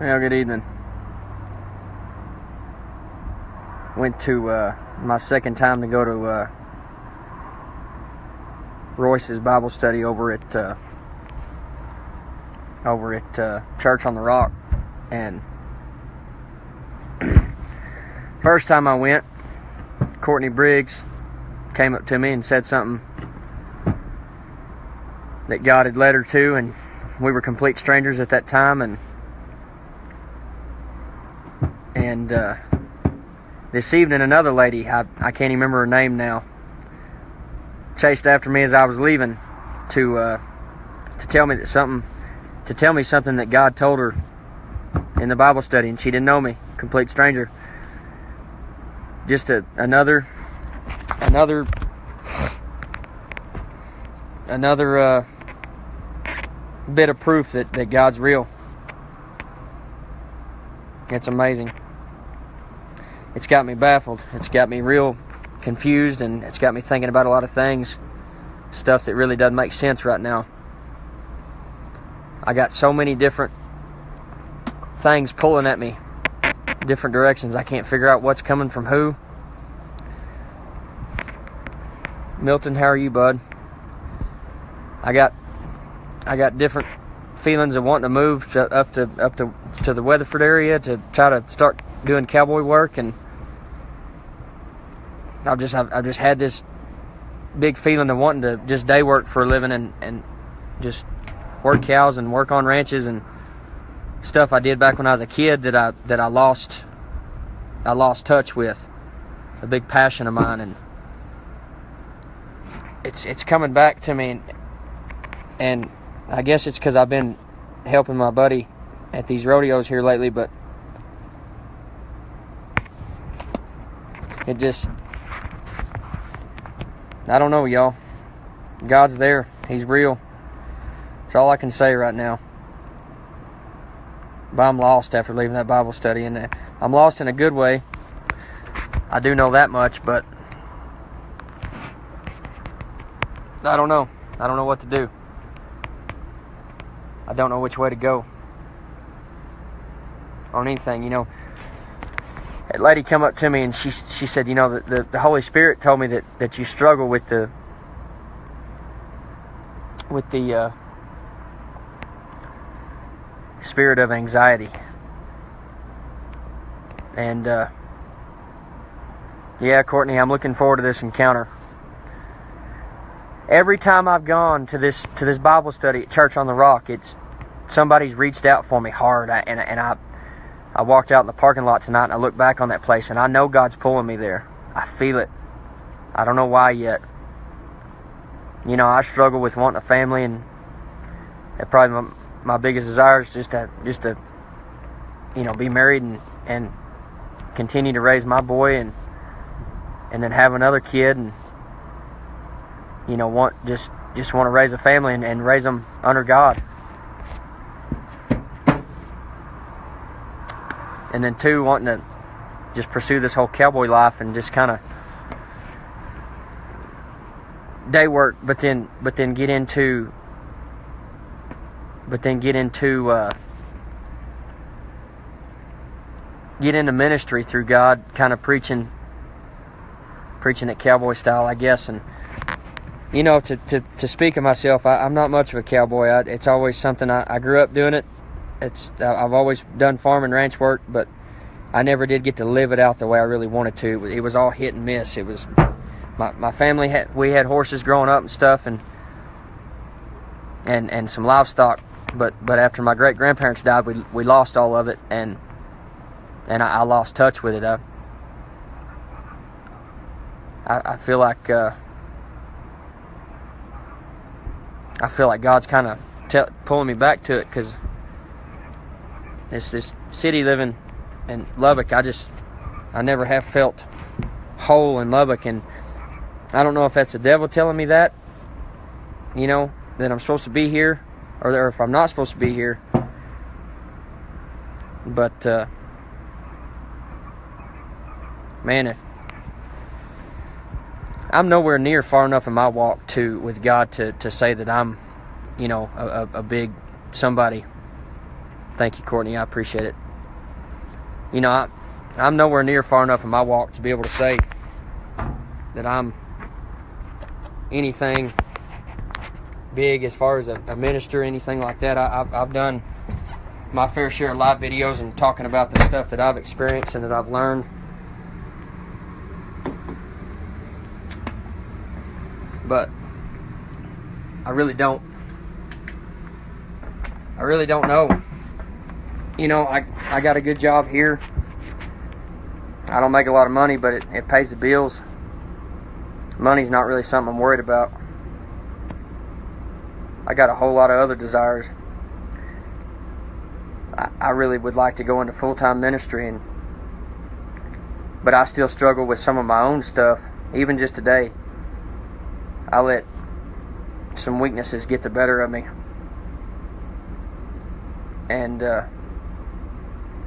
Well, good evening. Went to my second time to go to Royce's Bible study over at Church on the Rock, and first time I went, Courtney Briggs came up to me and said something that God had led her to, and we were complete strangers at that time, and this evening another lady, I can't even remember her name now, chased after me as I was leaving to tell me something that God told her in the Bible study, and she didn't know me, complete stranger. Just another bit of proof that God's real. It's amazing. It's got me baffled. It's got me real confused, and it's got me thinking about a lot of things, stuff that really doesn't make sense right now. I got so many different things pulling at me, different directions. I can't figure out what's coming from who. Milton, how are you, bud? I got different feelings of wanting to move up to the Weatherford area to try to start doing cowboy work, and I've just had this big feeling of wanting to just day work for a living and just work cows and work on ranches and stuff I did back when I was a kid that I lost touch with. A big passion of mine, and it's coming back to me, and I guess it's because I've been helping my buddy at these rodeos here lately, but it just, I don't know, y'all. God's there. He's real. That's all I can say right now. But I'm lost after leaving that Bible study, and I'm lost in a good way. I do know that much, but I don't know. I don't know what to do. I don't know which way to go on anything, you know. That lady come up to me and she said, you know, the Holy Spirit told me that you struggle with the spirit of anxiety. And yeah, Courtney, I'm looking forward to this encounter. Every time I've gone to this Bible study at Church on the Rock, it's somebody's reached out for me hard, I walked out in the parking lot tonight and I look back on that place and I know God's pulling me there. I feel it. I don't know why yet. You know, I struggle with wanting a family, and probably my biggest desire is just to you know, be married and continue to raise my boy and then have another kid, and you know, just want to raise a family and raise them under God. And then two, wanting to just pursue this whole cowboy life and just kind of day work, but then get into ministry through God, kind of preaching at cowboy style, I guess. And you know, to speak of myself, I'm not much of a cowboy. It's always something I grew up doing it. I've always done farm and ranch work, but I never did get to live it out the way I really wanted to. It was all hit and miss. It was my family we had horses growing up and stuff, and some livestock. But after my great grandparents died, we lost all of it, and I lost touch with it. I feel like God's kind of pulling me back to it, because this city living in Lubbock, I never have felt whole in Lubbock, and I don't know if that's the devil telling me that, you know, that I'm supposed to be here, or if I'm not supposed to be here. But man, if I'm nowhere near far enough in my walk with God to say that I'm, you know, a big somebody Thank you, Courtney. I appreciate it. You know, I'm nowhere near far enough in my walk to be able to say that I'm anything big as far as a minister or anything like that. I've done my fair share of live videos and talking about the stuff that I've experienced and that I've learned. But I really don't know. You know, I got a good job here. I don't make a lot of money, but it pays the bills. Money's not really something I'm worried about. I got a whole lot of other desires. I really would like to go into full-time ministry, but I still struggle with some of my own stuff. Even just today, I let some weaknesses get the better of me. And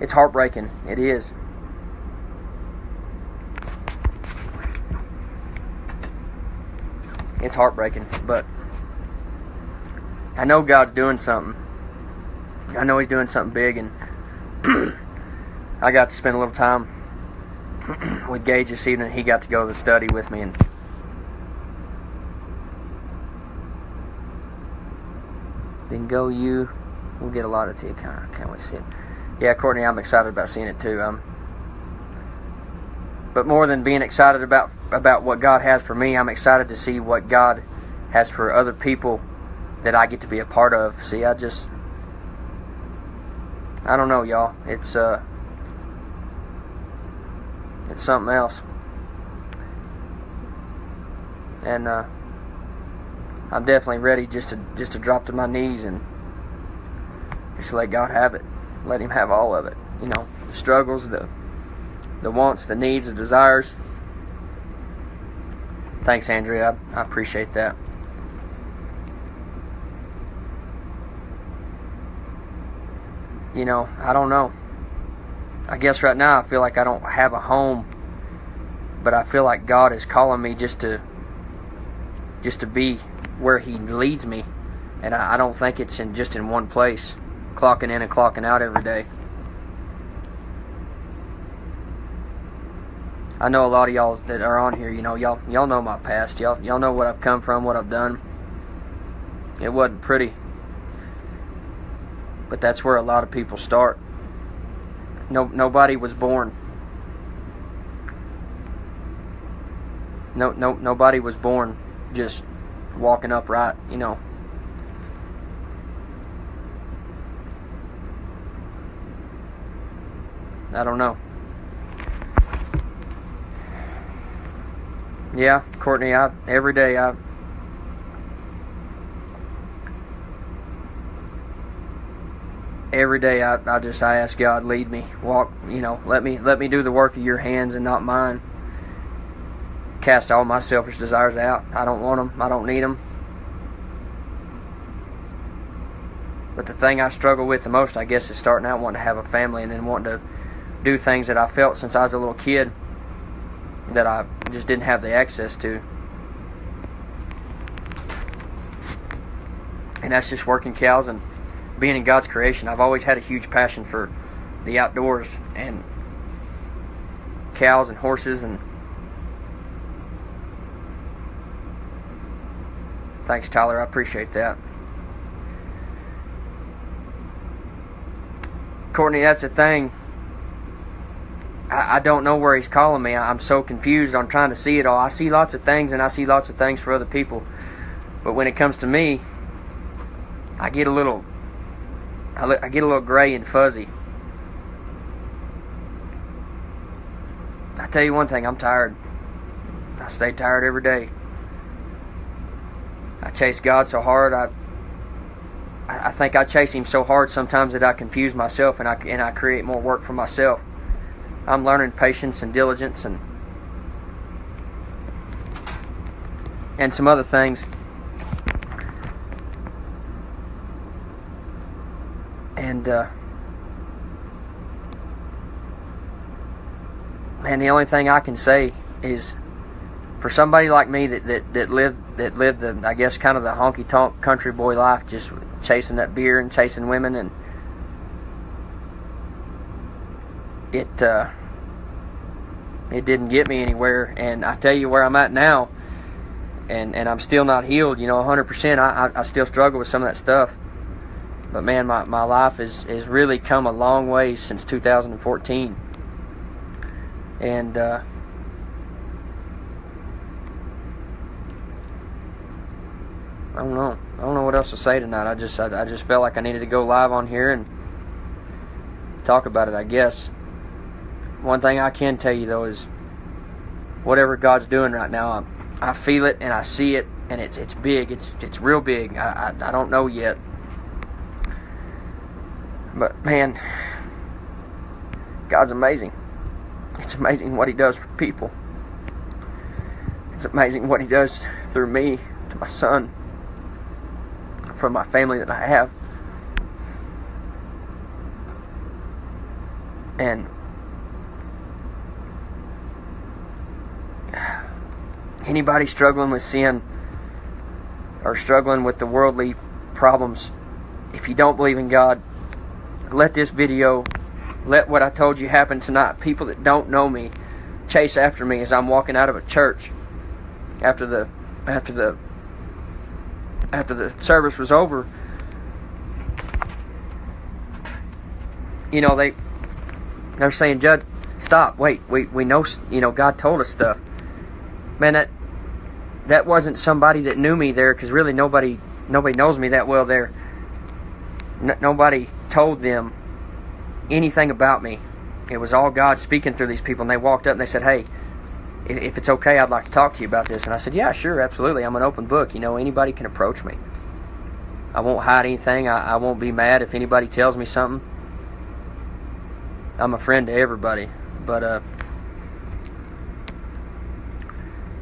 it's heartbreaking. It is. It's heartbreaking, but I know God's doing something. I know He's doing something big, and I got to spend a little time with Gage this evening. He got to go to the study with me, and then go you. We'll get a lot of tea. Can't wait to see it. Yeah, Courtney, I'm excited about seeing it too. But more than being excited about what God has for me, I'm excited to see what God has for other people that I get to be a part of. See, I don't know, y'all. It's something else. And I'm definitely ready just to drop to my knees and just let God have it. Let Him have all of it. You know, the struggles, the wants, the needs, the desires. Thanks, Andrea. I appreciate that. You know, I don't know. I guess right now I feel like I don't have a home, but I feel like God is calling me just to be where He leads me, and I don't think it's just in one place, clocking in and clocking out every day. I know a lot of y'all that are on here, you know, y'all know my past. Y'all know what I've come from, what I've done. It wasn't pretty. But that's where a lot of people start. Nobody was born. Nobody was born just walking upright, you know. I don't know. Yeah, Courtney, every day I ask God, lead me, walk, you know, let me do the work of your hands and not mine. Cast all my selfish desires out. I don't want them. I don't need them. But the thing I struggle with the most, I guess, is starting out wanting to have a family and then wanting to do things that I felt since I was a little kid that I just didn't have the access to. And that's just working cows and being in God's creation. I've always had a huge passion for the outdoors and cows and horses. And thanks, Tyler. I appreciate that. Courtney, that's the thing. I don't know where He's calling me. I'm so confused on trying to see it all. I see lots of things, and I see lots of things for other people. But when it comes to me, I get a little gray and fuzzy. I tell you one thing, I'm tired. I stay tired every day. I chase God so hard. I think I chase Him so hard sometimes that I confuse myself and I create more work for myself. I'm learning patience and diligence and some other things. And man, the only thing I can say is, for somebody like me that lived the, I guess, kind of the honky tonk country boy life, just chasing that beer and chasing women and it didn't get me anywhere. And I tell you where I'm at now, and I'm still not healed, 100%. I still struggle with some of that stuff. But man, my life has really come a long way since 2014. And I don't know what else to say tonight. I just felt like I needed to go live on here and talk about it, I guess. One thing I can tell you though is whatever God's doing right now, I feel it and I see it, and it's big. It's real big. I don't know yet. But man, God's amazing. It's amazing what He does for people. It's amazing what He does through me, to my son, from my family that I have. And anybody struggling with sin or struggling with the worldly problems, if you don't believe in God, let this video, let what I told you happen tonight. People that don't know me chase after me as I'm walking out of a church after the service was over. They're saying, "Judge, stop, wait, we know, God told us stuff." Man, that wasn't somebody that knew me there, because really nobody knows me that well there. Nobody told them anything about me. It was all God speaking through these people, and they walked up and they said, "Hey, if it's okay, I'd like to talk to you about this." And I said, "Yeah, sure, absolutely. I'm an open book. Anybody can approach me. I won't hide anything. I won't be mad if anybody tells me something. I'm a friend to everybody." But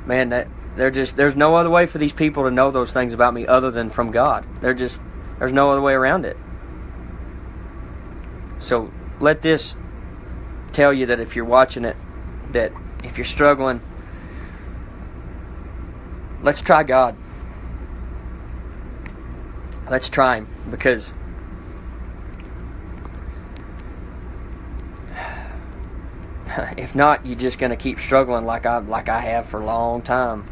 man, there's no other way for these people to know those things about me other than from God. There's no other way around it. So let this tell you that if you're watching it, that if you're struggling, let's try God. Let's try Him, because if not, you're just going to keep struggling like I have for a long time.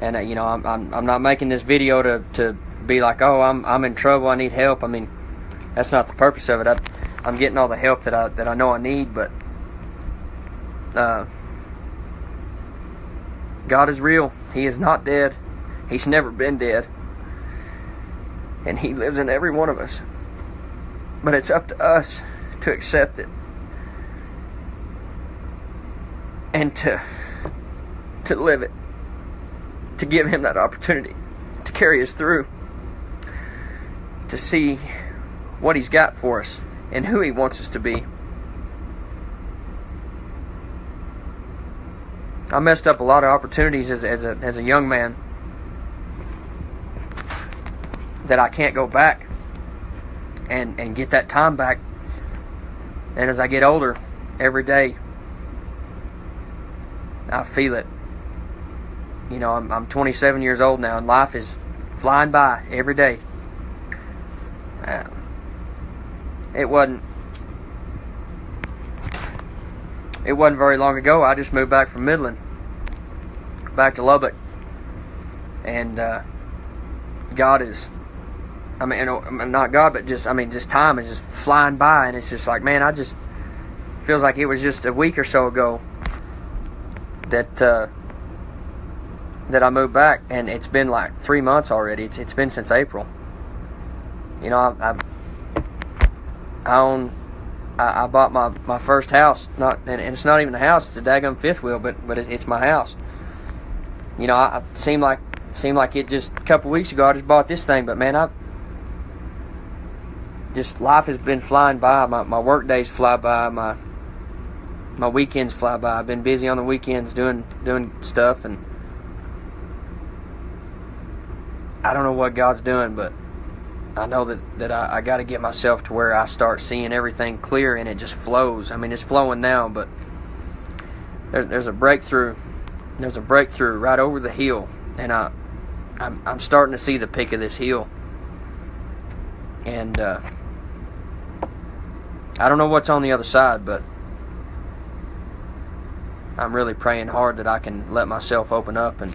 And I'm not making this video to be like, "Oh, I'm in trouble, I need help." I mean, that's not the purpose of it. I'm getting all the help that I know I need, but God is real. He is not dead. He's never been dead. And He lives in every one of us. But it's up to us to accept it. And to live it. To give Him that opportunity to carry us through. To see what He's got for us and who He wants us to be. I messed up a lot of opportunities as a young man that I can't go back and get that time back. And as I get older, every day, I feel it. I'm 27 years old now, and life is flying by every day. It wasn't very long ago. I just moved back from Midland, back to Lubbock, and God is, not God, but just time is just flying by, and it's just like, man, feels like it was just a week or so ago that I moved back, and it's been like 3 months already. It's been since April. I bought my first house, and it's not even a house; it's a daggum fifth wheel, but it's my house. I seemed like it just a couple weeks ago. I just bought this thing, but man, life has been flying by. My work days fly by. My weekends fly by. I've been busy on the weekends doing stuff, and I don't know what God's doing, but I know that I got to get myself to where I start seeing everything clear and it just flows. I mean, it's flowing now, but there's a breakthrough. There's a breakthrough right over the hill, and I'm starting to see the peak of this hill. And I don't know what's on the other side, but I'm really praying hard that I can let myself open up and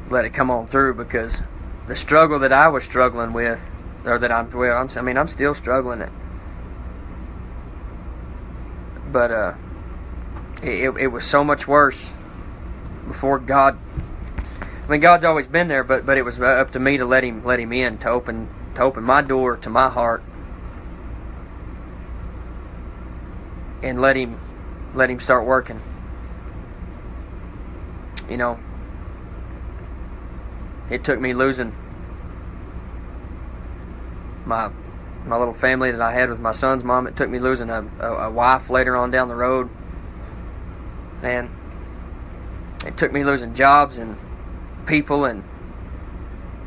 let it come on through, because the struggle that I was struggling with, or that I'm still struggling it. But it was so much worse before God. I mean, God's always been there, but it was up to me to let him in, to open my door to my heart, and let him start working. You know, it took me losing my little family that I had with my son's mom. It took me losing a wife later on down the road. And it took me losing jobs and people and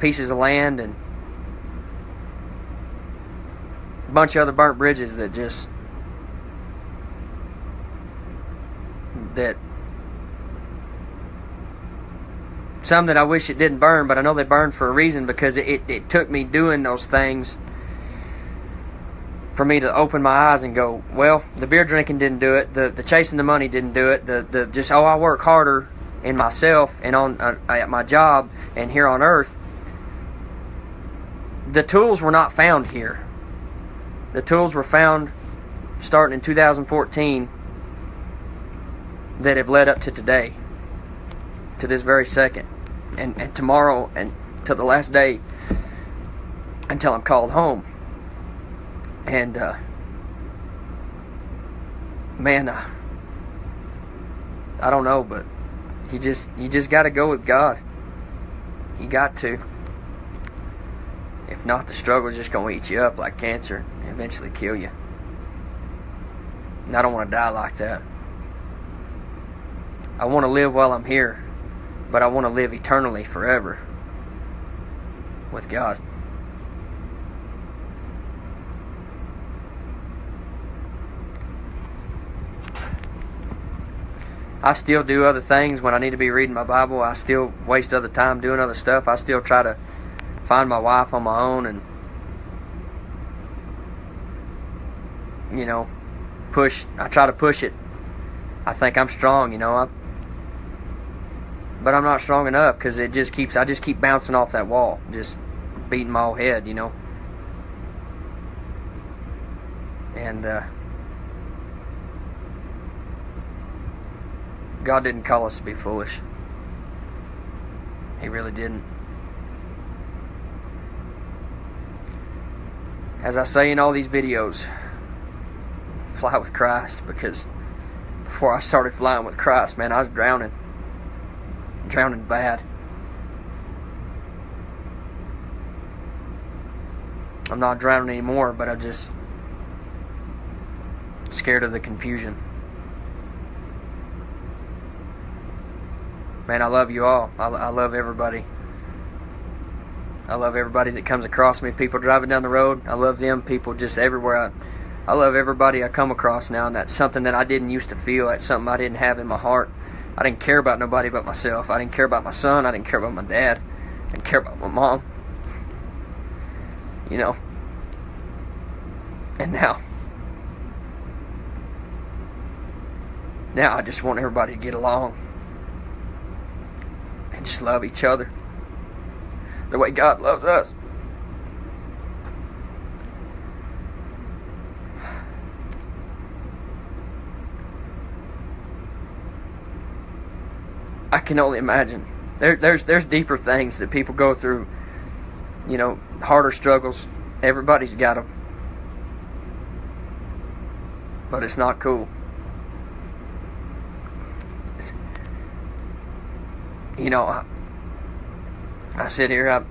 pieces of land and a bunch of other burnt bridges that some that I wish it didn't burn, but I know they burned for a reason, because it took me doing those things for me to open my eyes and go, well, the beer drinking didn't do it, the chasing the money didn't do it, I work harder in myself and on at my job and here on earth. The tools were not found here. The tools were found starting in 2014 that have led up to today, to this very second, and tomorrow, and till the last day, until I'm called home. And man, I don't know, but you just got to go with God. You got to. If not, the struggle is just going to eat you up like cancer and eventually kill you. And I don't want to die like that. I want to live while I'm here, but I want to live eternally, forever, with God. I still do other things when I need to be reading my Bible. I still waste other time doing other stuff. I still try to find my wife on my own and, you know, I try to push it. I think I'm strong, you know, but I'm not strong enough, because I just keep bouncing off that wall, just beating my old head, you know. And God didn't call us to be foolish. He really didn't. As I say in all these videos, fly with Christ, because before I started flying with Christ, man, I was drowning bad. I'm not drowning anymore, but I'm just scared of the confusion. Man, I love you all. I love everybody. I love everybody that comes across me. People driving down the road, I love them. People just everywhere. I love everybody I come across now, and that's something that I didn't used to feel. That's something I didn't have in my heart. I didn't care about nobody but myself. I didn't care about my son. I didn't care about my dad. I didn't care about my mom. You know. And now I just want everybody to get along and just love each other the way God loves us. I can only imagine. There's deeper things that people go through, you know, harder struggles. Everybody's got them. But it's not cool. You know, I sit here,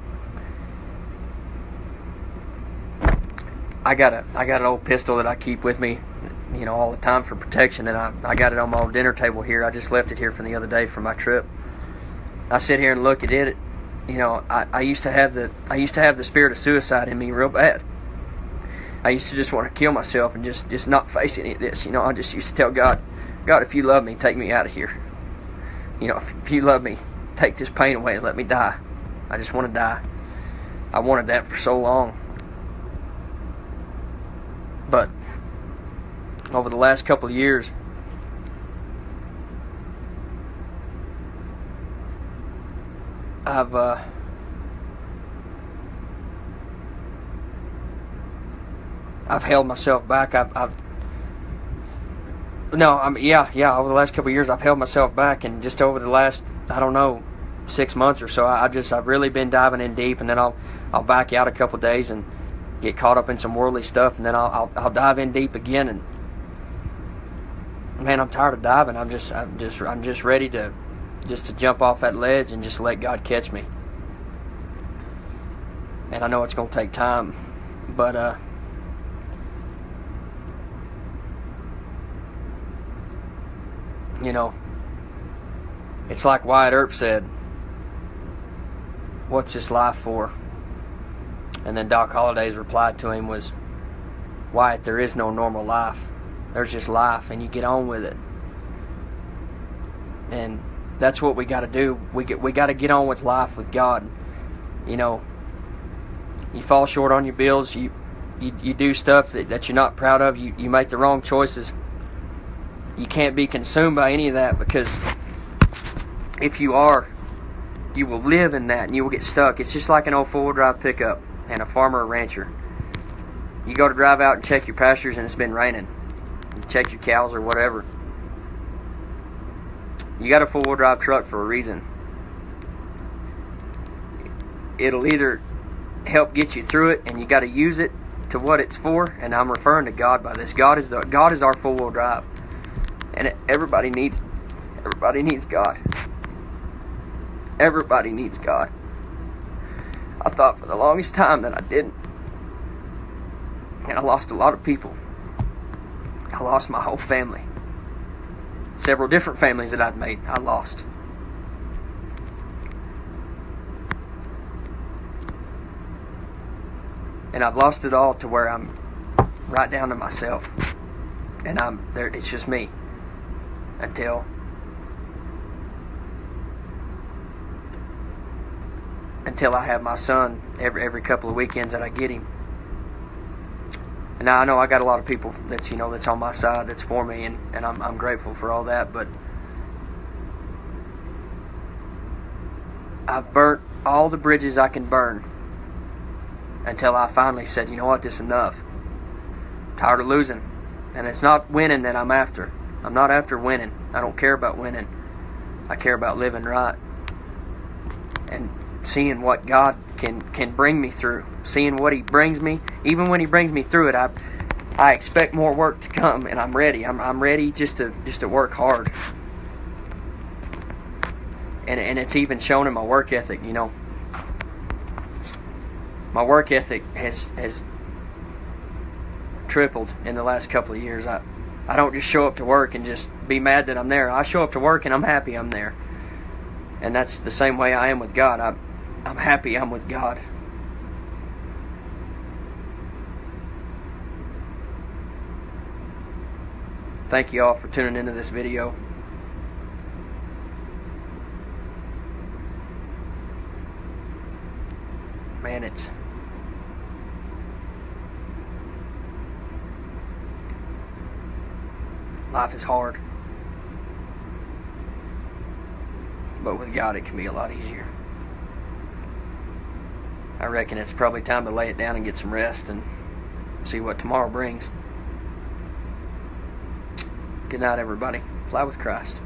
I got an old pistol that I keep with me, you know, all the time for protection, and I got it on my old dinner table here. I just left it here from the other day from my trip. I sit here and look at it. You know, I used to have the spirit of suicide in me real bad. I used to just want to kill myself and just not face any of this. You know, I just used to tell God, if you love me, take me out of here. You know, if you love me, take this pain away and let me die. I just want to die. I wanted that for so long. But over the last couple of years, I've held myself back. Over the last couple of years, I've held myself back, and just over the last, I don't know, 6 months or so, I've really been diving in deep, and then I'll back out a couple of days and get caught up in some worldly stuff, and then I'll dive in deep again, and man, I'm tired of diving. I'm just ready to jump off that ledge and just let God catch me. And I know it's going to take time, but it's like Wyatt Earp said, "What's this life for?" And then Doc Holliday's reply to him was, "Wyatt, there is no normal life. There's just life, and you get on with it." And that's what we got to do. We got to get on with life with God. You fall short on your bills. You do stuff that you're not proud of. You make the wrong choices. You can't be consumed by any of that, because if you are, you will live in that and you will get stuck. It's just like an old four-wheel drive pickup and a farmer or rancher. You go to drive out and check your pastures and it's been raining. You check your cows or whatever. You got a four-wheel drive truck for a reason. It'll either help get you through it, and you got to use it to what it's for. And I'm referring to God by this. God is our four-wheel drive, and everybody needs God. Everybody needs God. I thought for the longest time that I didn't, and I lost a lot of people. I lost my whole family. Several different families that I'd made, I lost. And I've lost it all to where I'm right down to myself. And I'm there. It's just me. Until I have my son every couple of weekends that I get him. And now I know I got a lot of people that's on my side, that's for me, and I'm grateful for all that. But I've burnt all the bridges I can burn until I finally said, you know what, this is enough. I'm tired of losing. And it's not winning that I'm after. I'm not after winning. I don't care about winning. I care about living right. And seeing what God can bring me through. Seeing what He brings me. Even when He brings me through it, I expect more work to come, and I'm ready. I'm ready just to work hard. And it's even shown in my work ethic, My work ethic has tripled in the last couple of years. I don't just show up to work and just be mad that I'm there. I show up to work and I'm happy I'm there. And that's the same way I am with God. I'm happy I'm with God. Thank you all for tuning into this video. Man, life is hard. But with God, it can be a lot easier. I reckon it's probably time to lay it down and get some rest and see what tomorrow brings. Good night, everybody. Fly with Christ.